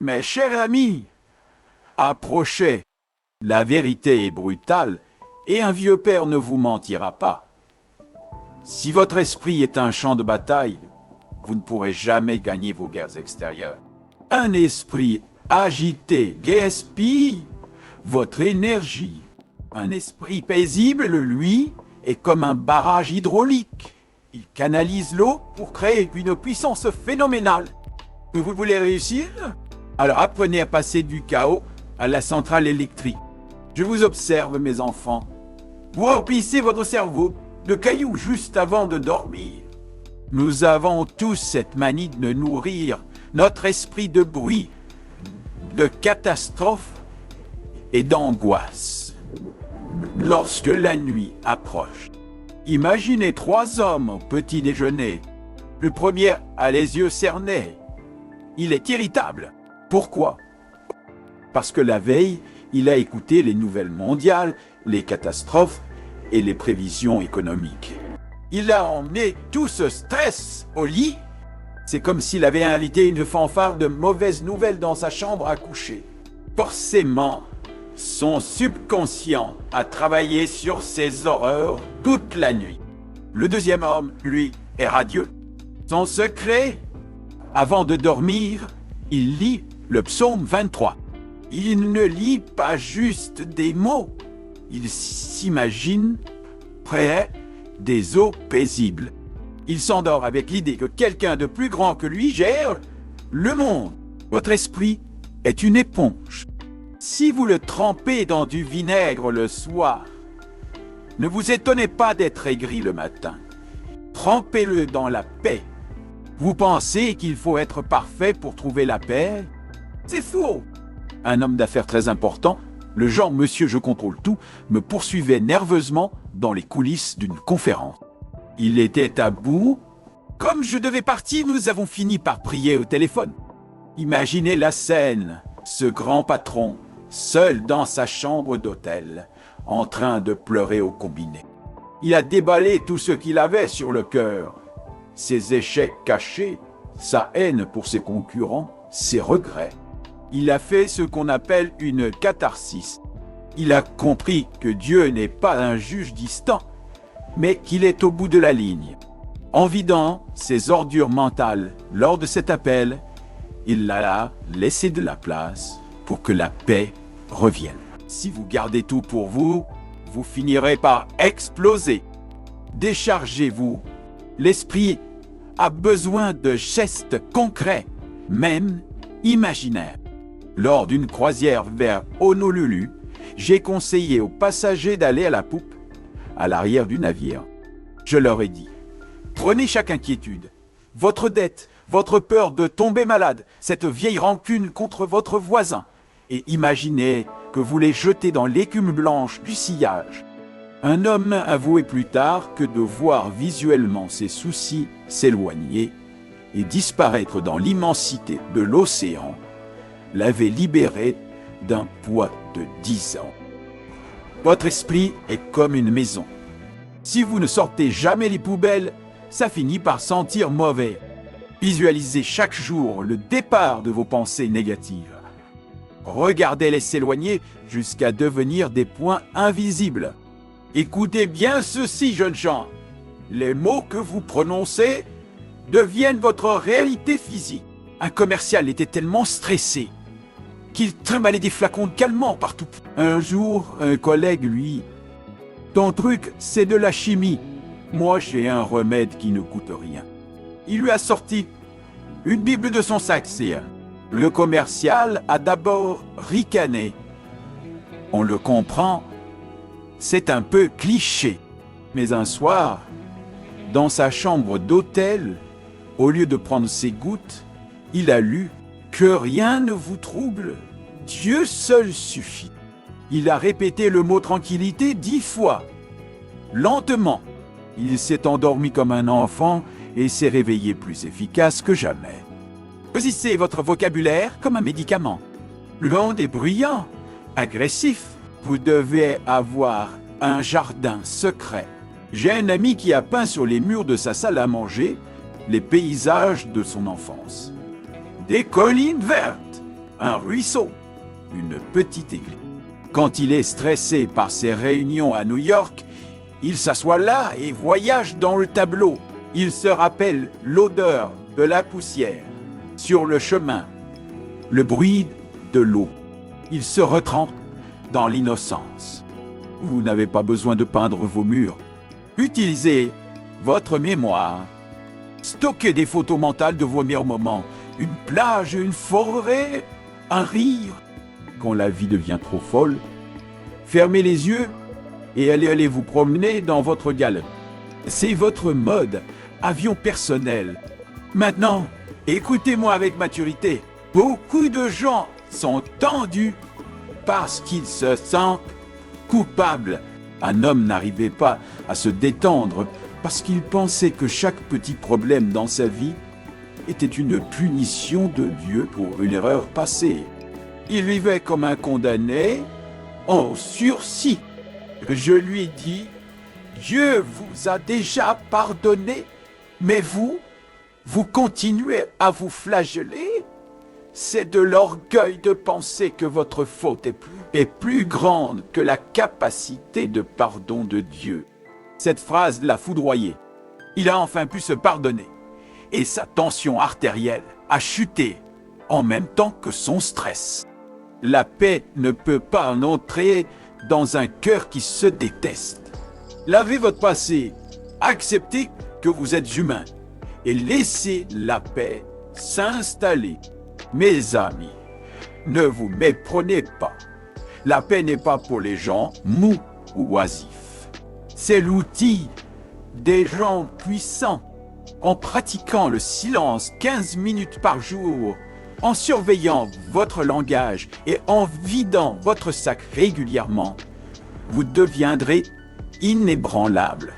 Mes chers amis, approchez. La vérité est brutale et un vieux père ne vous mentira pas. Si votre esprit est un champ de bataille, vous ne pourrez jamais gagner vos guerres extérieures. Un esprit agité gaspille votre énergie. Un esprit paisible, lui, est comme un barrage hydraulique. Il canalise l'eau pour créer une puissance phénoménale. Vous voulez réussir? Alors apprenez à passer du chaos à la centrale électrique. Je vous observe, mes enfants. Vous remplissez votre cerveau de cailloux juste avant de dormir. Nous avons tous cette manie de nourrir notre esprit de bruit, de catastrophe et d'angoisse. Lorsque la nuit approche, imaginez 3 hommes au petit déjeuner. Le premier a les yeux cernés. Il est irritable. Pourquoi? Parce que la veille, il a écouté les nouvelles mondiales, les catastrophes et les prévisions économiques. Il a emmené tout ce stress au lit. C'est comme s'il avait invité une fanfare de mauvaises nouvelles dans sa chambre à coucher. Forcément, son subconscient a travaillé sur ces horreurs toute la nuit. Le deuxième homme, lui, est radieux. Son secret, avant de dormir, il lit le psaume 23. Il ne lit pas juste des mots. Il s'imagine près des eaux paisibles. Il s'endort avec l'idée que quelqu'un de plus grand que lui gère le monde. Votre esprit est une éponge. Si vous le trempez dans du vinaigre le soir, ne vous étonnez pas d'être aigri le matin. Trempez-le dans la paix. Vous pensez qu'il faut être parfait pour trouver la paix? C'est faux. Un homme d'affaires très important, le genre Monsieur Je contrôle tout, me poursuivait nerveusement dans les coulisses d'une conférence. Il était à bout. Comme je devais partir, nous avons fini par prier au téléphone. Imaginez la scène, ce grand patron, seul dans sa chambre d'hôtel, en train de pleurer au combiné. Il a déballé tout ce qu'il avait sur le cœur, ses échecs cachés, sa haine pour ses concurrents, ses regrets. Il a fait ce qu'on appelle une catharsis. Il a compris que Dieu n'est pas un juge distant, mais qu'il est au bout de la ligne. En vidant ses ordures mentales lors de cet appel, il a laissé de la place pour que la paix revienne. Si vous gardez tout pour vous, vous finirez par exploser. Déchargez-vous. L'esprit a besoin de gestes concrets, même imaginaires. Lors d'une croisière vers Honolulu, j'ai conseillé aux passagers d'aller à la poupe, à l'arrière du navire. Je leur ai dit, prenez chaque inquiétude, votre dette, votre peur de tomber malade, cette vieille rancune contre votre voisin, et imaginez que vous les jetez dans l'écume blanche du sillage. Un homme avouait plus tard que de voir visuellement ses soucis s'éloigner et disparaître dans l'immensité de l'océan l'avait libéré d'un poids de 10 ans. Votre esprit est comme une maison. Si vous ne sortez jamais les poubelles, ça finit par sentir mauvais. Visualisez chaque jour le départ de vos pensées négatives. Regardez-les s'éloigner jusqu'à devenir des points invisibles. Écoutez bien ceci, jeunes gens. Les mots que vous prononcez deviennent votre réalité physique. Un commercial était tellement stressé qu'il trimballait des flacons de calmant partout. Un jour, un collègue lui, « Ton truc, c'est de la chimie. Moi, j'ai un remède qui ne coûte rien. » Il lui a sorti une Bible de son sac, sire. Le commercial a d'abord ricané. On le comprend, c'est un peu cliché. Mais un soir, dans sa chambre d'hôtel, au lieu de prendre ses gouttes, il a lu « Que rien ne vous trouble, Dieu seul suffit ». Il a répété le mot « tranquillité » 10 fois. Lentement, il s'est endormi comme un enfant et s'est réveillé plus efficace que jamais. Choisissez votre vocabulaire comme un médicament. Le monde est bruyant, agressif. Vous devez avoir un jardin secret. J'ai un ami qui a peint sur les murs de sa salle à manger les paysages de son enfance. Des collines vertes, un ruisseau, une petite église. Quand il est stressé par ses réunions à New York, il s'assoit là et voyage dans le tableau. Il se rappelle l'odeur de la poussière sur le chemin, le bruit de l'eau. Il se retrempe dans l'innocence. Vous n'avez pas besoin de peindre vos murs. Utilisez votre mémoire. Stockez des photos mentales de vos meilleurs moments. Une plage, une forêt, un rire. Quand la vie devient trop folle, fermez les yeux et allez vous promener dans votre galerie. C'est votre mode avion personnel. Maintenant, écoutez-moi avec maturité. Beaucoup de gens sont tendus parce qu'ils se sentent coupables. Un homme n'arrivait pas à se détendre parce qu'il pensait que chaque petit problème dans sa vie était une punition de Dieu pour une erreur passée. Il vivait comme un condamné en sursis. Je lui dis, Dieu vous a déjà pardonné, mais vous continuez à vous flageller. C'est de l'orgueil de penser que votre faute est plus grande que la capacité de pardon de Dieu. Cette phrase l'a foudroyé. Il a enfin pu se pardonner. Et sa tension artérielle a chuté en même temps que son stress. La paix ne peut pas entrer dans un cœur qui se déteste. Lavez votre passé, acceptez que vous êtes humain et laissez la paix s'installer. Mes amis, ne vous méprenez pas. La paix n'est pas pour les gens mous ou oisifs. C'est l'outil des gens puissants. En pratiquant le silence 15 minutes par jour, en surveillant votre langage et en vidant votre sac régulièrement, vous deviendrez inébranlable.